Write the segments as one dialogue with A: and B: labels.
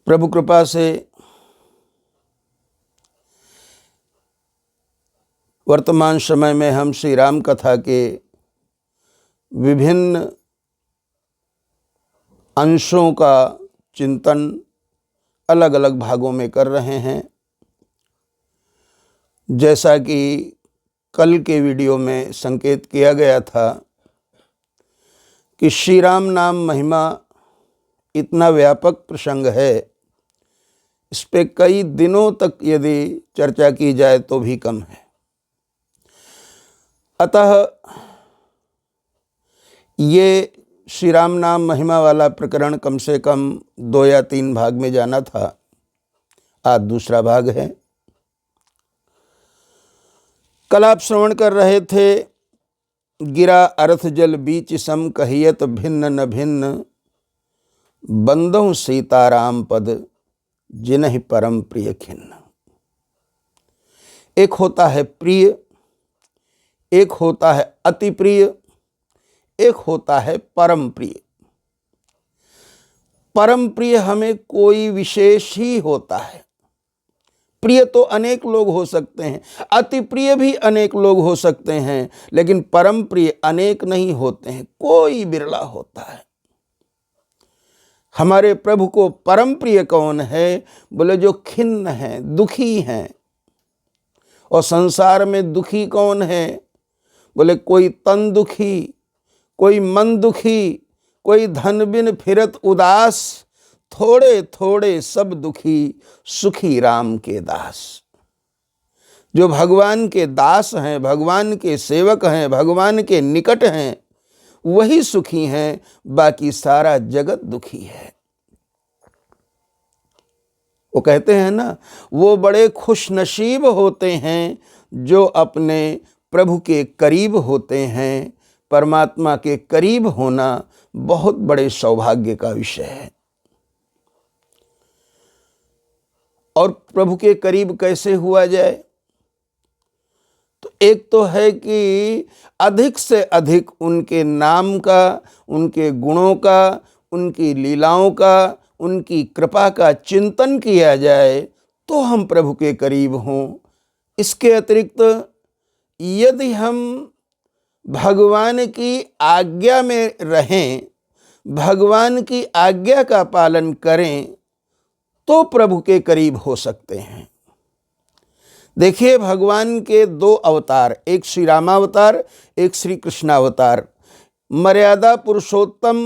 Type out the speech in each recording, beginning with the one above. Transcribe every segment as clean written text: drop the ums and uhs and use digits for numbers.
A: प्रभु कृपा से वर्तमान समय में हम श्री राम कथा के विभिन्न अंशों का चिंतन अलग अलग भागों में कर रहे हैं। जैसा कि कल के वीडियो में संकेत किया गया था कि श्री राम नाम महिमा इतना व्यापक प्रसंग है, इस पे कई दिनों तक यदि चर्चा की जाए तो भी कम है। अतः ये श्री राम नाम महिमा वाला प्रकरण कम से कम 2 या 3 भाग में जाना था। आज दूसरा भाग है। कल आप श्रवण कर रहे थे, गिरा अर्थ जल बीच सम कहियत भिन्न न भिन्न, बंदों सीताराम पद जिन्हि परम प्रिय खिन्न। एक होता है प्रिय, एक होता है अति प्रिय, एक होता है परम प्रिय। परम प्रिय हमें कोई विशेष ही होता है। प्रिय तो अनेक लोग हो सकते हैं, अति प्रिय भी अनेक लोग हो सकते हैं, लेकिन परम प्रिय अनेक नहीं होते हैं, कोई बिरला होता है। हमारे प्रभु को परम प्रिय कौन है? बोले जो खिन्न है, दुखी हैं। और संसार में दुखी कौन है? बोले कोई तन दुखी, कोई मन दुखी, कोई धन बिन फिरत उदास, थोड़े थोड़े सब दुखी, सुखी राम के दास। जो भगवान के दास हैं, भगवान के सेवक हैं, भगवान के निकट हैं, वही सुखी हैं, बाकी सारा जगत दुखी है। वो कहते हैं ना, वो बड़े खुशनसीब होते हैं जो अपने प्रभु के करीब होते हैं। परमात्मा के करीब होना बहुत बड़े सौभाग्य का विषय है। और प्रभु के करीब कैसे हुआ जाए? तो एक तो है कि अधिक से अधिक उनके नाम का, उनके गुणों का, उनकी लीलाओं का, उनकी कृपा का चिंतन किया जाए तो हम प्रभु के करीब हों। इसके अतिरिक्त यदि हम भगवान की आज्ञा में रहें, भगवान की आज्ञा का पालन करें, तो प्रभु के करीब हो सकते हैं। देखिए, भगवान के 2 अवतार, एक श्री रामावतार, एक श्री कृष्णावतार। मर्यादा पुरुषोत्तम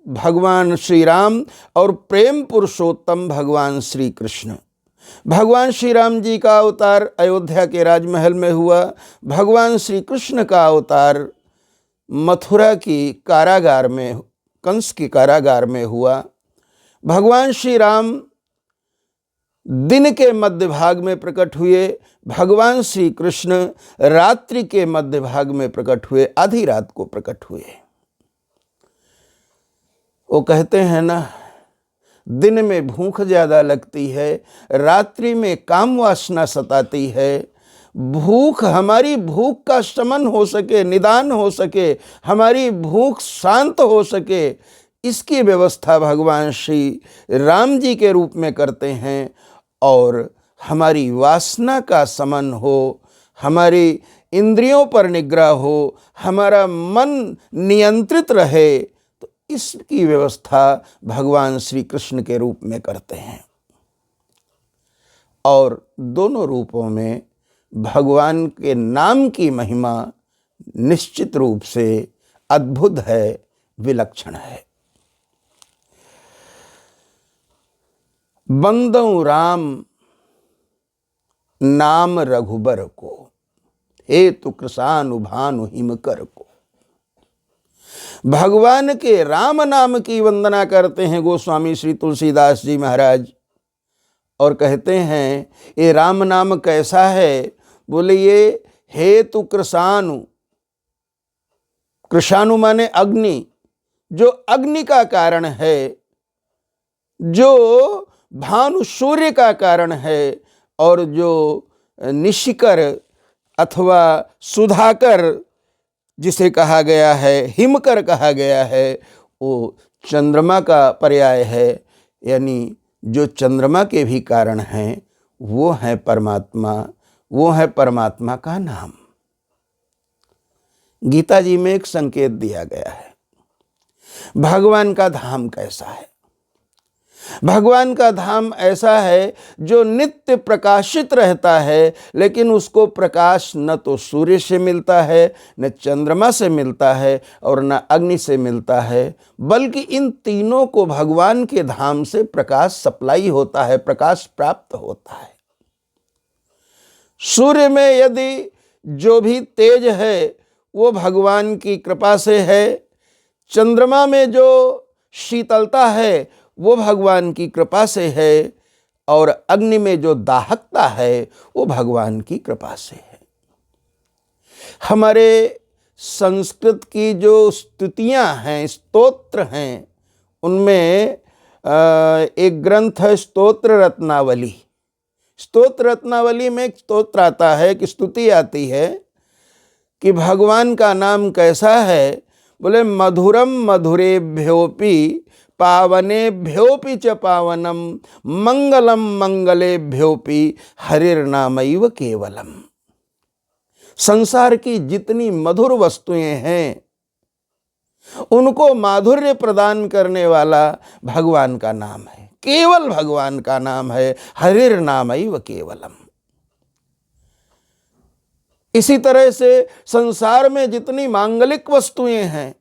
A: भगवान श्री राम और प्रेम पुरुषोत्तम भगवान श्री कृष्ण। भगवान श्री राम जी का अवतार अयोध्या के राजमहल में हुआ। भगवान श्री कृष्ण का अवतार मथुरा की कारागार में, कंस के कारागार में हुआ। भगवान श्री राम दिन के मध्य भाग में प्रकट हुए, भगवान श्री कृष्ण रात्रि के मध्य भाग में प्रकट हुए, आधी रात को प्रकट हुए। वो कहते हैं ना, दिन में भूख ज्यादा लगती है, रात्रि में काम वासना सताती है। भूख, हमारी भूख का शमन हो सके, निदान हो सके, हमारी भूख शांत हो सके, इसकी व्यवस्था भगवान श्री राम जी के रूप में करते हैं। और हमारी वासना का शमन हो, हमारी इंद्रियों पर निग्रह हो, हमारा मन नियंत्रित रहे, तो इसकी व्यवस्था भगवान श्री कृष्ण के रूप में करते हैं। और दोनों रूपों में भगवान के नाम की महिमा निश्चित रूप से अद्भुत है, विलक्षण है। बंदौ राम नाम रघुबर को, हेतु कृशानु भानु हिमकर को। भगवान के राम नाम की वंदना करते हैं गोस्वामी श्री तुलसीदास जी महाराज, और कहते हैं ये राम नाम कैसा है? बोले ये हेतु कृशानु, कृशानु माने अग्नि, जो अग्नि का कारण है, जो भानु सूर्य का कारण है, और जो निशिकर अथवा सुधाकर जिसे कहा गया है, हिमकर कहा गया है, वो चंद्रमा का पर्याय है, यानी जो चंद्रमा के भी कारण हैं, वो है परमात्मा, वो है परमात्मा का नाम। गीता जी में एक संकेत दिया गया है, भगवान का धाम कैसा है। भगवान का धाम ऐसा है जो नित्य प्रकाशित रहता है, लेकिन उसको प्रकाश न तो सूर्य से मिलता है, न चंद्रमा से मिलता है, और न अग्नि से मिलता है, बल्कि इन तीनों को भगवान के धाम से प्रकाश सप्लाई होता है, प्रकाश प्राप्त होता है। सूर्य में यदि जो भी तेज है वो भगवान की कृपा से है, चंद्रमा में जो शीतलता है वो भगवान की कृपा से है, और अग्नि में जो दाहकता है वो भगवान की कृपा से है। हमारे संस्कृत की जो स्तुतियां हैं, स्तोत्र हैं, उनमें एक ग्रंथ है स्तोत्र रत्नावली। स्तोत्र रत्नावली में एक स्तोत्र आता है कि स्तुति आती है कि भगवान का नाम कैसा है। बोले मधुरम मधुरेभ्योपि पावनेभ्योपि च पावनम मंगलम मंगलेभ्योपि हरिर्नामैव केवलम। संसार की जितनी मधुर वस्तुएं हैं उनको माधुर्य प्रदान करने वाला भगवान का नाम है, केवल भगवान का नाम है, हरिर्नामैव केवलम। इसी तरह से संसार में जितनी मांगलिक वस्तुएं हैं,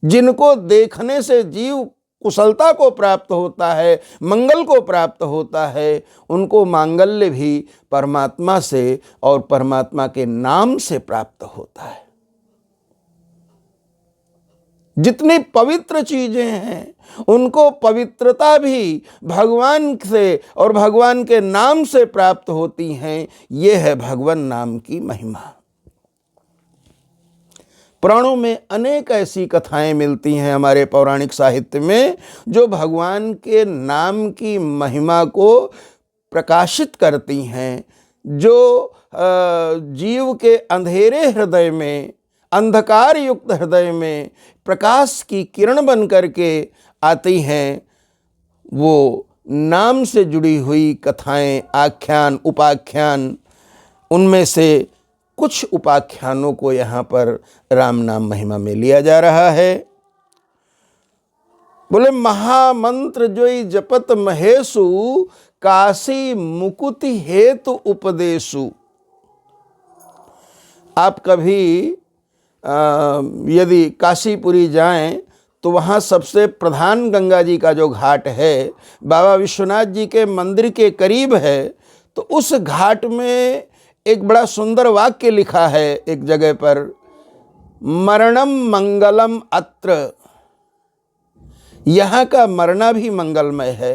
A: जिनको देखने से जीव कुशलता को प्राप्त होता है, मंगल को प्राप्त होता है, उनको मांगल्य भी परमात्मा से और परमात्मा के नाम से प्राप्त होता है। जितनी पवित्र चीजें हैं उनको पवित्रता भी भगवान से और भगवान के नाम से प्राप्त होती हैं। ये है भगवान नाम की महिमा। पुराणों में अनेक ऐसी कथाएं मिलती हैं हमारे पौराणिक साहित्य में, जो भगवान के नाम की महिमा को प्रकाशित करती हैं, जो जीव के अंधेरे हृदय में, अंधकार युक्त हृदय में प्रकाश की किरण बन करके आती हैं। वो नाम से जुड़ी हुई कथाएं, आख्यान, उपाख्यान, उनमें से कुछ उपाख्यानों को यहाँ पर राम नाम महिमा में लिया जा रहा है। बोले महामंत्र जोई जपत महेशु काशी मुकुति हेतु उपदेशु। आप कभी यदि काशीपुरी जाएं तो वहाँ सबसे प्रधान गंगा जी का जो घाट है, बाबा विश्वनाथ जी के मंदिर के करीब है, तो उस घाट में एक बड़ा सुंदर वाक्य लिखा है एक जगह पर, मरणम मंगलम अत्र। यहाँ का मरना भी मंगलमय है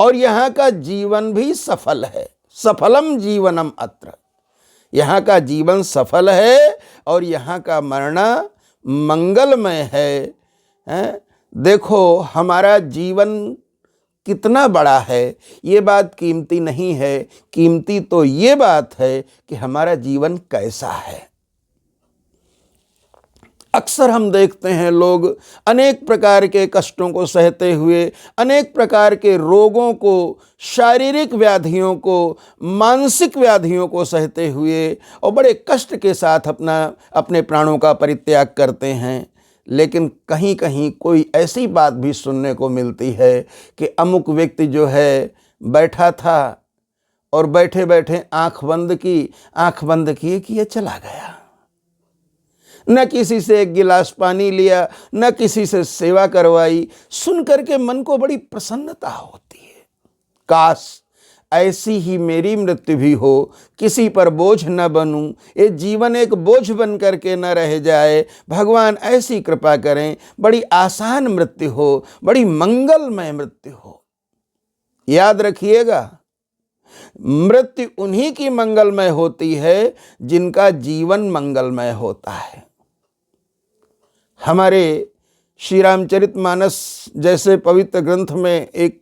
A: और यहाँ का जीवन भी सफल है। सफलम जीवनम अत्र। यहाँ का जीवन सफल है और यहाँ का मरना मंगलमय है। देखो हमारा जीवन कितना बड़ा है, ये बात कीमती नहीं है, कीमती तो ये बात है कि हमारा जीवन कैसा है। अक्सर हम देखते हैं लोग अनेक प्रकार के कष्टों को सहते हुए, अनेक प्रकार के रोगों को, शारीरिक व्याधियों को, मानसिक व्याधियों को सहते हुए और बड़े कष्ट के साथ अपने प्राणों का परित्याग करते हैं। लेकिन कहीं कहीं कोई ऐसी बात भी सुनने को मिलती है कि अमुक व्यक्ति जो है बैठा था और बैठे बैठे आंख बंद किए कि ये चला गया। न किसी से एक गिलास पानी लिया, न किसी से सेवा करवाई। सुन करके मन को बड़ी प्रसन्नता होती है। काश ऐसी ही मेरी मृत्यु भी हो, किसी पर बोझ न बनूं, ये जीवन एक बोझ बन करके न रह जाए। भगवान ऐसी कृपा करें, बड़ी आसान मृत्यु हो, बड़ी मंगलमय मृत्यु हो। याद रखिएगा, मृत्यु उन्हीं की मंगलमय होती है जिनका जीवन मंगलमय होता है। हमारे श्री रामचरितमानस जैसे पवित्र ग्रंथ में एक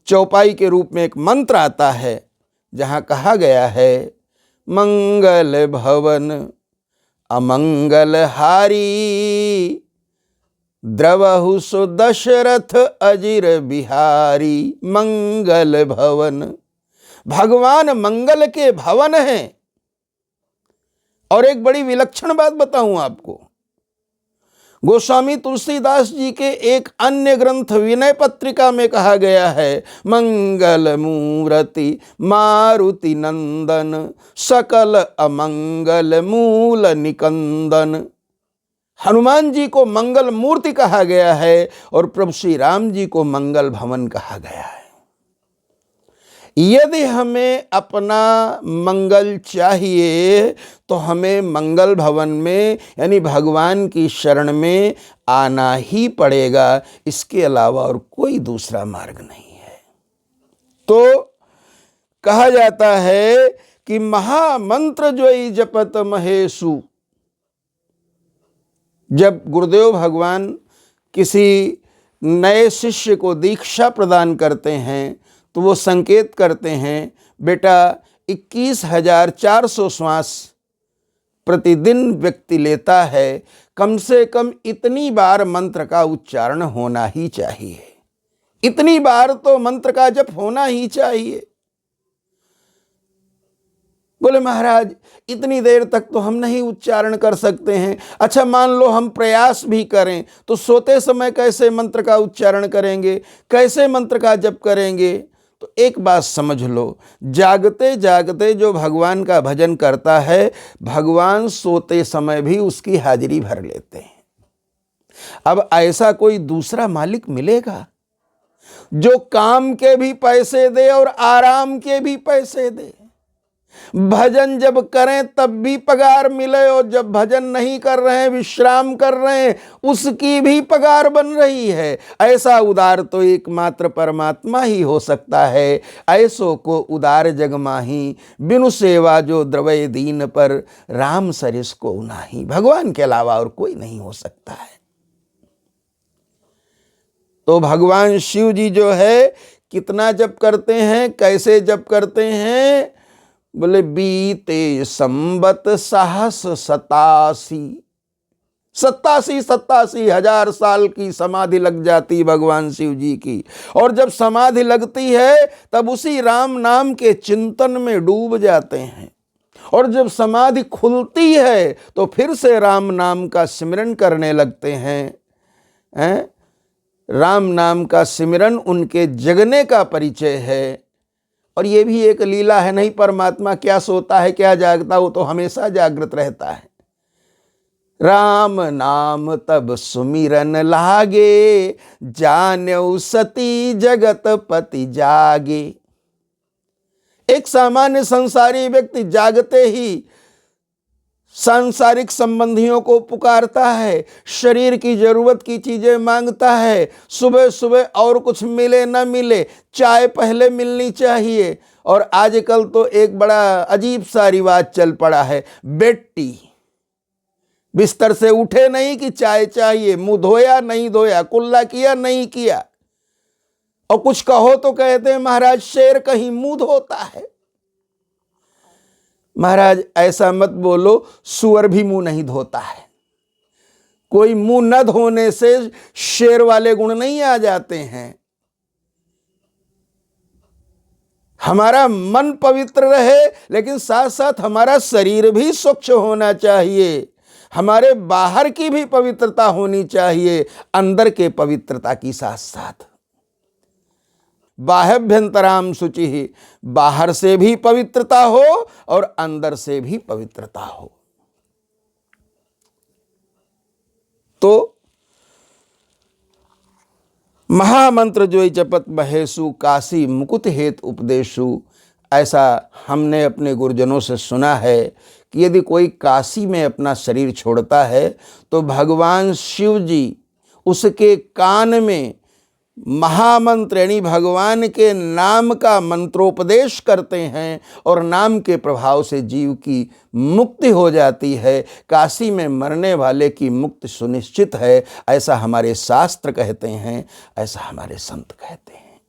A: चौपाई के रूप में एक मंत्र आता है, जहाँ कहा गया है, मंगल भवन अमंगल हारी द्रवहु सो दशरथ अजिर बिहारी मंगल भवन। भगवान मंगल के भवन हैं। और एक बड़ी विलक्षण बात बताऊं आपको, गोस्वामी तुलसीदास जी के एक अन्य ग्रंथ विनय पत्रिका में कहा गया है, मंगल मूर्ति मारुति नंदन सकल अमंगल मूल निकंदन। हनुमान जी को मंगल मूर्ति कहा गया है और प्रभु श्री राम जी को मंगल भवन कहा गया है। यदि हमें अपना मंगल चाहिए तो हमें मंगल भवन में यानी भगवान की शरण में आना ही पड़ेगा, इसके अलावा और कोई दूसरा मार्ग नहीं है। तो कहा जाता है कि महामंत्र जोई जपत महेशु। जब गुरुदेव भगवान किसी नए शिष्य को दीक्षा प्रदान करते हैं तो वो संकेत करते हैं, बेटा 21,400 श्वास प्रतिदिन व्यक्ति लेता है, कम से कम इतनी बार मंत्र का उच्चारण होना ही चाहिए। इतनी बार तो मंत्र का जप होना ही चाहिए। बोले महाराज इतनी देर तक तो हम नहीं उच्चारण कर सकते हैं। अच्छा मान लो हम प्रयास भी करें तो सोते समय कैसे मंत्र का उच्चारण करेंगे, कैसे मंत्र का जप करेंगे? तो एक बात समझ लो, जागते जागते जो भगवान का भजन करता है, भगवान सोते समय भी उसकी हाजिरी भर लेते हैं। अब ऐसा कोई दूसरा मालिक मिलेगा जो काम के भी पैसे दे और आराम के भी पैसे दे? भजन जब करें तब भी पगार मिले और जब भजन नहीं कर रहे हैं, विश्राम कर रहे हैं, उसकी भी पगार बन रही है। ऐसा उदार तो एकमात्र परमात्मा ही हो सकता है। ऐसो को उदार जग माही, बिनु सेवा जो द्रवय दीन पर, राम सरिस को नाही। भगवान के अलावा और कोई नहीं हो सकता है। तो भगवान शिव जी जो है कितना जप करते हैं, कैसे जप करते हैं? बोले बीते संबत सहस 87 हजार साल की समाधि लग जाती भगवान शिव जी की। और जब समाधि लगती है तब उसी राम नाम के चिंतन में डूब जाते हैं। और जब समाधि खुलती है तो फिर से राम नाम का सिमरन करने लगते हैं। राम नाम का सिमरन उनके जगने का परिचय है। और ये भी एक लीला है, नहीं परमात्मा क्या सोता है क्या जागता, वो तो हमेशा जागृत रहता है। राम नाम तब सुमिरन लागे, जान्यौ सती जगत पति जागे। एक सामान्य संसारी व्यक्ति जागते ही सांसारिक संबंधियों को पुकारता है, शरीर की जरूरत की चीजें मांगता है। सुबह सुबह और कुछ मिले न मिले, चाय पहले मिलनी चाहिए। और आजकल तो एक बड़ा अजीब सा रिवाज चल पड़ा है, बेटी बिस्तर से उठे नहीं कि चाय चाहिए, मुंह धोया नहीं धोया, कुल्ला किया नहीं किया। और कुछ कहो तो कहते हैं महाराज शेर कहीं मुंह धोता है। महाराज ऐसा मत बोलो, सुअर भी मुंह नहीं धोता है। कोई मुंह न धोने से शेर वाले गुण नहीं आ जाते हैं। हमारा मन पवित्र रहे लेकिन साथ साथ हमारा शरीर भी स्वच्छ होना चाहिए। हमारे बाहर की भी पवित्रता होनी चाहिए, अंदर के पवित्रता की साथ साथ। बाह्यभ्यंतराम शुचि ही, बाहर से भी पवित्रता हो और अंदर से भी पवित्रता हो। तो महामंत्र जो जपत महेशु, काशी मुकुट हेत उपदेशु। ऐसा हमने अपने गुरुजनों से सुना है कि यदि कोई काशी में अपना शरीर छोड़ता है तो भगवान शिव जी उसके कान में महामंत्र यानी भगवान के नाम का मंत्रोपदेश करते हैं और नाम के प्रभाव से जीव की मुक्ति हो जाती है। काशी में मरने वाले की मुक्ति सुनिश्चित है, ऐसा हमारे शास्त्र कहते हैं, ऐसा हमारे संत कहते हैं।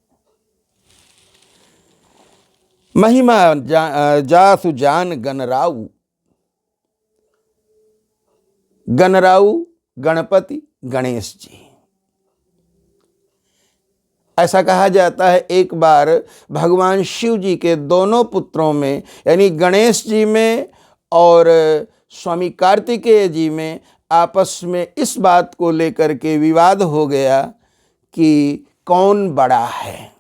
A: महिमा जासु जान गणराऊ। गणराऊ गणपति, गणेश जी। ऐसा कहा जाता है एक बार भगवान शिव जी के दोनों पुत्रों में यानी गणेश जी में और स्वामी कार्तिकेय जी में आपस में इस बात को लेकर के विवाद हो गया कि कौन बड़ा है।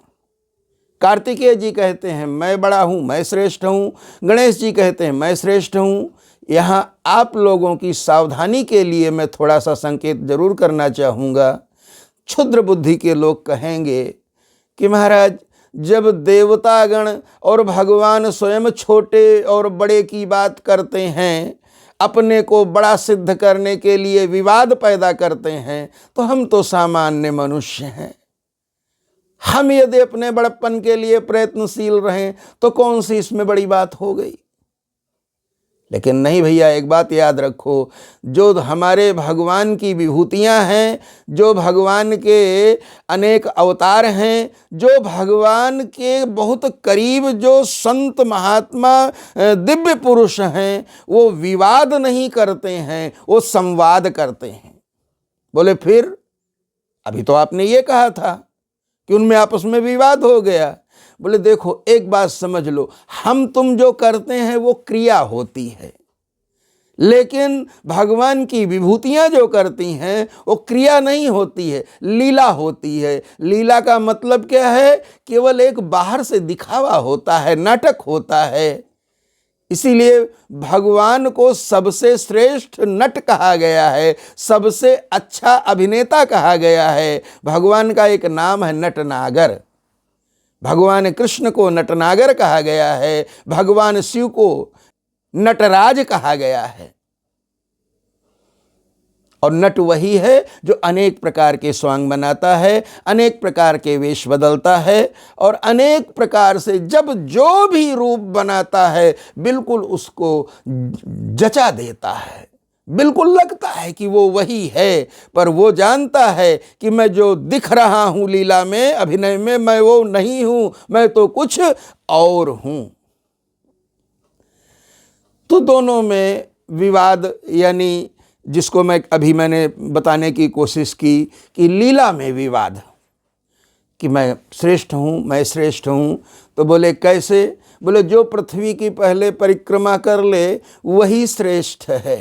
A: कार्तिकेय जी कहते हैं मैं बड़ा हूँ, मैं श्रेष्ठ हूँ। गणेश जी कहते हैं मैं श्रेष्ठ हूँ। यहाँ आप लोगों की सावधानी के लिए मैं थोड़ा सा संकेत जरूर करना चाहूँगा। क्षुद्र बुद्धि के लोग कहेंगे कि महाराज जब देवतागण और भगवान स्वयं छोटे और बड़े की बात करते हैं, अपने को बड़ा सिद्ध करने के लिए विवाद पैदा करते हैं, तो हम तो सामान्य मनुष्य हैं। हम यदि अपने बड़प्पन के लिए प्रयत्नशील रहें तो कौन सी इसमें बड़ी बात हो गई। लेकिन नहीं भैया, एक बात याद रखो, जो हमारे भगवान की विभूतियां हैं, जो भगवान के अनेक अवतार हैं, जो भगवान के बहुत करीब जो संत महात्मा दिव्य पुरुष हैं, वो विवाद नहीं करते हैं, वो संवाद करते हैं। बोले फिर अभी तो आपने ये कहा था कि उनमें आपस में विवाद हो गया। बोले देखो एक बात समझ लो, हम तुम जो करते हैं वो क्रिया होती है, लेकिन भगवान की विभूतियां जो करती हैं वो क्रिया नहीं होती है, लीला होती है। लीला का मतलब क्या है? केवल एक बाहर से दिखावा होता है, नाटक होता है। इसीलिए भगवान को सबसे श्रेष्ठ नट कहा गया है, सबसे अच्छा अभिनेता कहा गया है। भगवान का एक नाम है नटनागर। भगवान कृष्ण को नटनागर कहा गया है, भगवान शिव को नटराज कहा गया है। और नट वही है जो अनेक प्रकार के स्वांग बनाता है, अनेक प्रकार के वेश बदलता है और अनेक प्रकार से जब जो भी रूप बनाता है बिल्कुल उसको जचा देता है। बिल्कुल लगता है कि वो वही है, पर वो जानता है कि मैं जो दिख रहा हूं लीला में, अभिनय में, मैं वो नहीं हूं, मैं तो कुछ और हूं। तो दोनों में विवाद, यानी जिसको मैंने बताने की कोशिश की कि लीला में विवाद, कि मैं श्रेष्ठ हूँ, मैं श्रेष्ठ हूँ। तो बोले कैसे? बोले जो पृथ्वी की पहले परिक्रमा कर ले वही श्रेष्ठ है।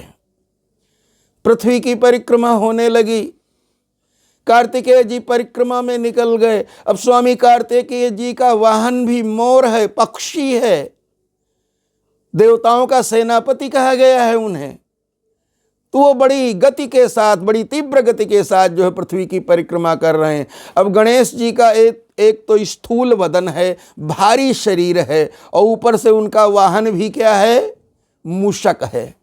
A: पृथ्वी की परिक्रमा होने लगी, कार्तिकेय जी परिक्रमा में निकल गए। अब स्वामी कार्तिकेय जी का वाहन भी मोर है, पक्षी है, देवताओं का सेनापति कहा गया है उन्हें। तो वो बड़ी गति के साथ, बड़ी तीव्र गति के साथ जो है पृथ्वी की परिक्रमा कर रहे हैं। अब गणेश जी का एक तो स्थूल वदन है, भारी शरीर है, और ऊपर से उनका वाहन भी क्या है? मूषक है।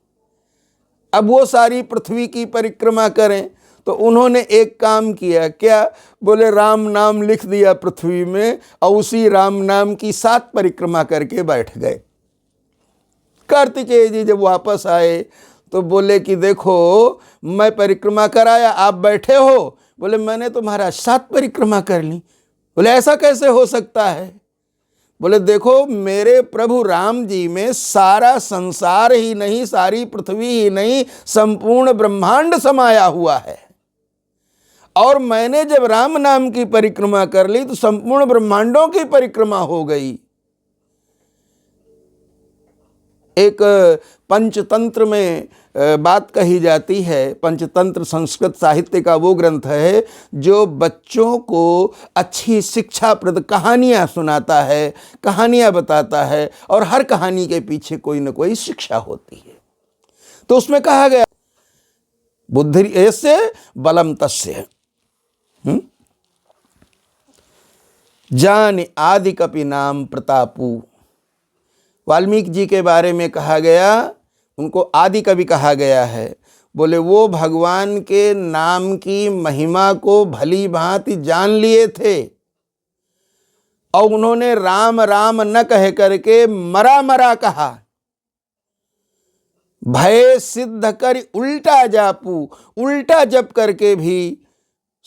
A: अब वो सारी पृथ्वी की परिक्रमा करें तो उन्होंने एक काम किया। क्या? बोले राम नाम लिख दिया पृथ्वी में और उसी राम नाम की 7 परिक्रमा करके बैठ गए। कार्तिकेय जी जब वापस आए तो बोले कि देखो मैं परिक्रमा कराया, आप बैठे हो। बोले मैंने तो महाराज 7 परिक्रमा कर ली। बोले ऐसा कैसे हो सकता है? बोले देखो मेरे प्रभु राम जी में सारा संसार ही नहीं, सारी पृथ्वी ही नहीं, संपूर्ण ब्रह्मांड समाया हुआ है। और मैंने जब राम नाम की परिक्रमा कर ली तो संपूर्ण ब्रह्मांडों की परिक्रमा हो गई। एक पंचतंत्र में बात कही जाती है। पंचतंत्र संस्कृत साहित्य का वो ग्रंथ है जो बच्चों को अच्छी शिक्षाप्रद कहानियाँ सुनाता है, कहानियाँ बताता है, और हर कहानी के पीछे कोई न कोई शिक्षा होती है। तो उसमें कहा गया बुद्धि यस्य बलम तस्य, जान आदि कपि नाम प्रतापू। वाल्मीकि जी के बारे में कहा गया, उनको आदि कवि कहा गया है। बोले वो भगवान के नाम की महिमा को भली भांति जान लिए थे और उन्होंने राम राम न कह करके मरा मरा कहा। भय सिद्ध कर उल्टा जापू, उल्टा जप करके भी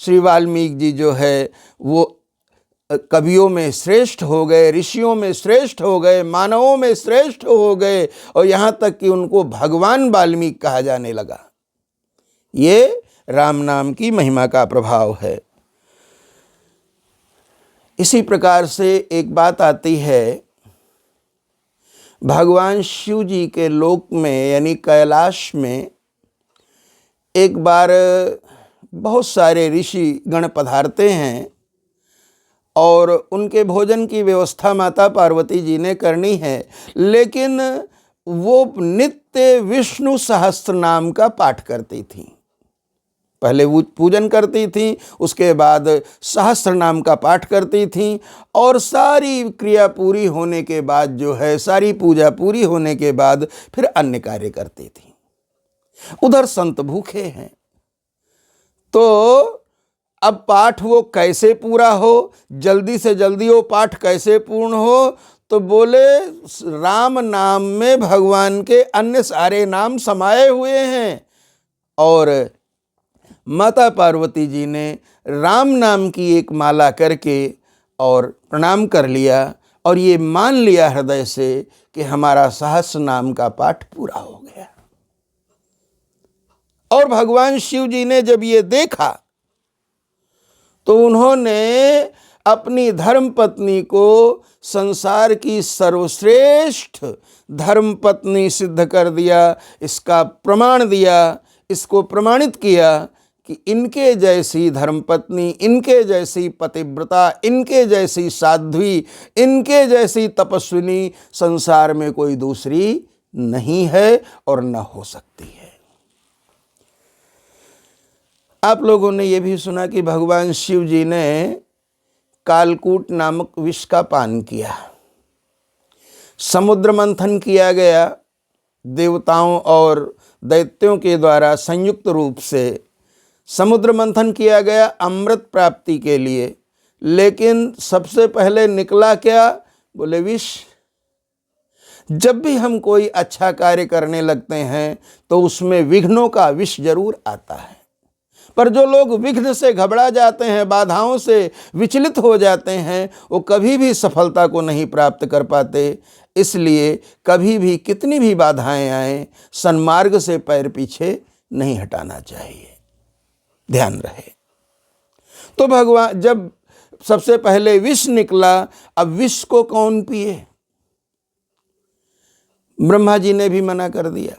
A: श्री वाल्मीकि जी जो है वो कवियों में श्रेष्ठ हो गए, ऋषियों में श्रेष्ठ हो गए, मानवों में श्रेष्ठ हो गए, और यहाँ तक कि उनको भगवान वाल्मीकि कहा जाने लगा। ये राम नाम की महिमा का प्रभाव है। इसी प्रकार से एक बात आती है, भगवान शिव जी के लोक में यानी कैलाश में एक बार बहुत सारे ऋषि गण पधारते हैं और उनके भोजन की व्यवस्था माता पार्वती जी ने करनी है, लेकिन वो नित्य विष्णु सहस्त्र नाम का पाठ करती थी। पहले वो पूजन करती थी, उसके बाद सहस्त्र नाम का पाठ करती थी और सारी क्रिया पूरी होने के बाद जो है, सारी पूजा पूरी होने के बाद फिर अन्य कार्य करती थी। उधर संत भूखे हैं, तो अब पाठ वो कैसे पूरा हो, जल्दी से जल्दी वो पाठ कैसे पूर्ण हो, तो बोले राम नाम में भगवान के अन्य सारे नाम समाये हुए हैं। और माता पार्वती जी ने राम नाम की एक माला करके और प्रणाम कर लिया और ये मान लिया हृदय से कि हमारा सहस्र नाम का पाठ पूरा हो गया। और भगवान शिव जी ने जब ये देखा तो उन्होंने अपनी धर्मपत्नी को संसार की सर्वश्रेष्ठ धर्मपत्नी सिद्ध कर दिया, इसका प्रमाण दिया, इसको प्रमाणित किया कि इनके जैसी धर्मपत्नी, इनके जैसी पतिव्रता, इनके जैसी साध्वी, इनके जैसी तपस्विनी संसार में कोई दूसरी नहीं है और न हो सकती है। आप लोगों ने यह भी सुना कि भगवान शिव जी ने कालकूट नामक विष का पान किया, समुद्र मंथन किया गया, देवताओं और दैत्यों के द्वारा संयुक्त रूप से समुद्र मंथन किया गया अमृत प्राप्ति के लिए, लेकिन सबसे पहले निकला क्या, बोले विष। जब भी हम कोई अच्छा कार्य करने लगते हैं तो उसमें विघ्नों का विष जरूर आता है, पर जो लोग विघ्न से घबरा जाते हैं, बाधाओं से विचलित हो जाते हैं, वो कभी भी सफलता को नहीं प्राप्त कर पाते। इसलिए कभी भी कितनी भी बाधाएं आए, सन्मार्ग से पैर पीछे नहीं हटाना चाहिए, ध्यान रहे। तो भगवान जब सबसे पहले विष निकला, अब विष को कौन पिए? ब्रह्मा जी ने भी मना कर दिया,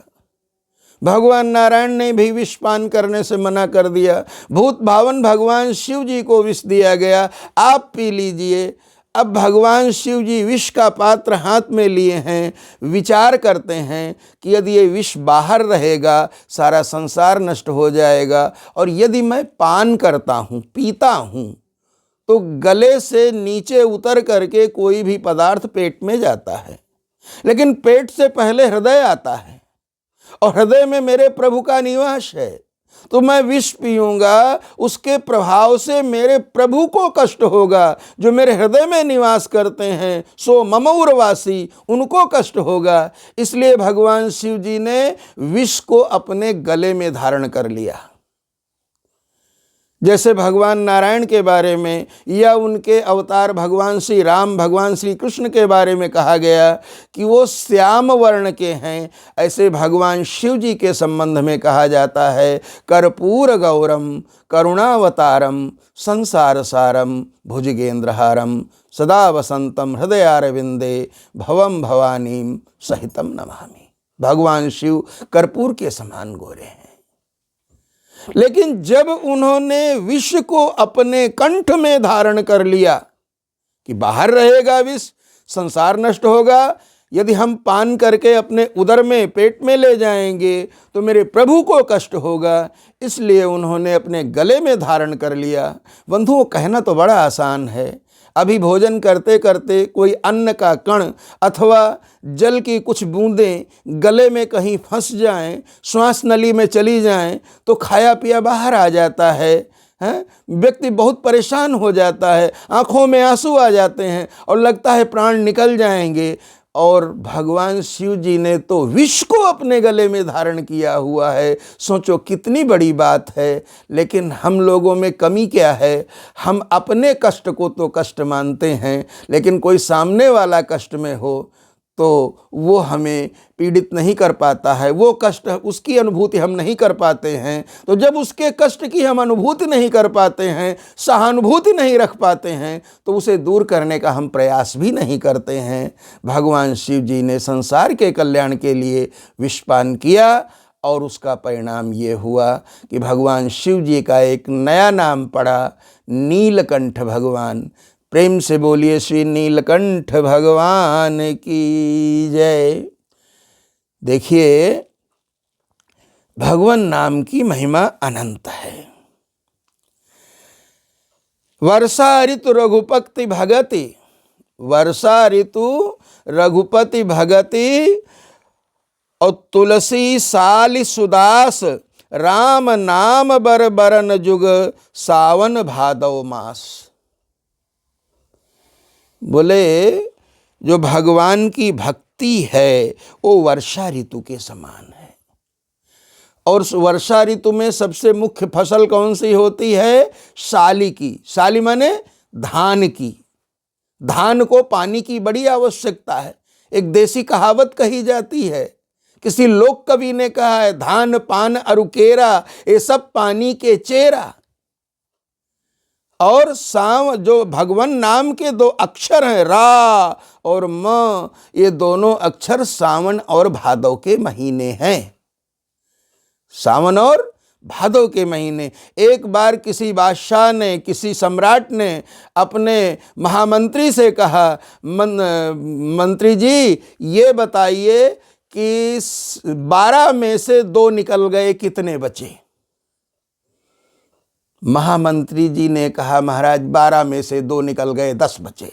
A: भगवान नारायण ने भी विष पान करने से मना कर दिया। भूत भावन भगवान शिव जी को विष दिया गया, आप पी लीजिए। अब भगवान शिव जी विष का पात्र हाथ में लिए हैं, विचार करते हैं कि यदि ये विष बाहर रहेगा सारा संसार नष्ट हो जाएगा, और यदि मैं पान करता हूँ, पीता हूँ, तो गले से नीचे उतर करके कोई भी पदार्थ पेट में जाता है, लेकिन पेट से पहले हृदय आता है और हृदय में मेरे प्रभु का निवास है। तो मैं विष पीऊंगा, उसके प्रभाव से मेरे प्रभु को कष्ट होगा, जो मेरे हृदय में निवास करते हैं, सो ममौरवासी, उनको कष्ट होगा। इसलिए भगवान शिव जी ने विष को अपने गले में धारण कर लिया। जैसे भगवान नारायण के बारे में या उनके अवतार भगवान श्री राम, भगवान श्री कृष्ण के बारे में कहा गया कि वो श्याम वर्ण के हैं, ऐसे भगवान शिव जी के संबंध में कहा जाता है कर्पूर गौरम करुणावतारम संसार सारम भुजगेंद्रहारम सदा वसंतम हृदयारविंदे भवम भवानीम सहितम नमामि। भगवान शिव कर्पूर के समान गोरे हैं। लेकिन जब उन्होंने विष को अपने कंठ में धारण कर लिया कि बाहर रहेगा विष, संसार नष्ट होगा, यदि हम पान करके अपने उदर में, पेट में ले जाएंगे तो मेरे प्रभु को कष्ट होगा, इसलिए उन्होंने अपने गले में धारण कर लिया। बंधुओं, कहना तो बड़ा आसान है, अभी भोजन करते करते कोई अन्न का कण अथवा जल की कुछ बूंदें गले में कहीं फंस जाएं, श्वास नली में चली जाएं, तो खाया पिया बाहर आ जाता है, व्यक्ति बहुत परेशान हो जाता है, आंखों में आंसू आ जाते हैं और लगता है प्राण निकल जाएंगे। और भगवान शिव जी ने तो विष को अपने गले में धारण किया हुआ है। सोचो कितनी बड़ी बात है। लेकिन हम लोगों में कमी क्या है, हम अपने कष्ट को तो कष्ट मानते हैं, लेकिन कोई सामने वाला कष्ट में हो तो वो हमें पीड़ित नहीं कर पाता है, वो कष्ट उसकी अनुभूति हम नहीं कर पाते हैं। तो जब उसके कष्ट की हम अनुभूति नहीं कर पाते हैं, सहानुभूति नहीं रख पाते हैं, तो उसे दूर करने का हम प्रयास भी नहीं करते हैं। भगवान शिव जी ने संसार के कल्याण के लिए विषपान किया और उसका परिणाम ये हुआ कि भगवान शिव जी का एक नया नाम पड़ा, नीलकंठ भगवान। प्रेम से बोलिए श्री नीलकंठ भगवान की जय। देखिए, भगवान नाम की महिमा अनंत है। वर्षा ऋतु रघुपति भगति, वर्षा ऋतु रघुपति भगति और तुलसी साली सुदास, राम नाम बर बरन जुग, सावन भादव मास। बोले जो भगवान की भक्ति है वो वर्षा ऋतु के समान है। और वर्षा ऋतु में सबसे मुख्य फसल कौन सी होती है? साली की। साली माने धान की। धान को पानी की बड़ी आवश्यकता है। एक देसी कहावत कही जाती है, किसी लोक कवि ने कहा है, धान पान अरुकेरा ये सब पानी के चेरा। और साव जो भगवान नाम के दो अक्षर हैं, रा और म, ये दोनों अक्षर सावन और भादव के महीने हैं। सावन और भादव के महीने। एक बार किसी बादशाह ने, किसी सम्राट ने अपने महामंत्री से कहा, मंत्री जी ये बताइए कि 12 में से 2 निकल गए, कितने बचे? महामंत्री जी ने कहा, महाराज 12 में से 2 निकल गए, 10 बचे।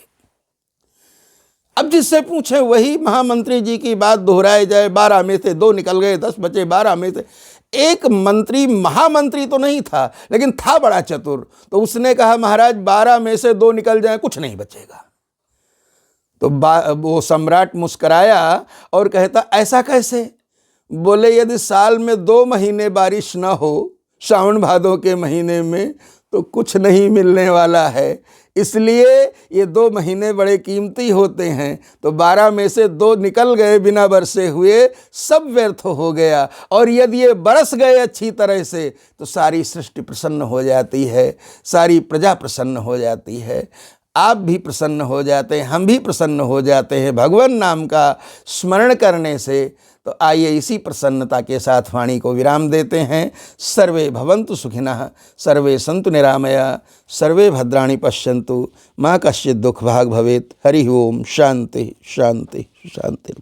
A: अब जिससे पूछे वही महामंत्री जी की बात दोहराई जाए, 12 में से 2 निकल गए, 10 बचे। 12 में से एक मंत्री, महामंत्री तो नहीं था लेकिन था बड़ा चतुर, तो उसने कहा महाराज 12 में से 2 निकल जाए, कुछ नहीं बचेगा। तो वो सम्राट मुस्कराया और कहता, ऐसा कैसे? बोले यदि साल में 2 महीने बारिश ना हो, सावन भादों के महीने में, तो कुछ नहीं मिलने वाला है। इसलिए ये 2 महीने बड़े कीमती होते हैं। तो 12 में से 2 निकल गए बिना बरसे हुए, सब व्यर्थ हो गया। और यदि ये बरस गए अच्छी तरह से तो सारी सृष्टि प्रसन्न हो जाती है, सारी प्रजा प्रसन्न हो जाती है। आप भी प्रसन्न हो जाते हैं, हम भी प्रसन्न हो जाते हैं भगवान नाम का स्मरण करने से। तो आइए इसी प्रसन्नता के साथ वाणी को विराम देते हैं। सर्वे भवन्तु सुखिनः, सर्वे सन्तु निरामया, सर्वे भद्राणि पश्यन्तु, मा कश्चित् दुःखभाग् भवेत्। हरि ओम। शांति शांति शांति।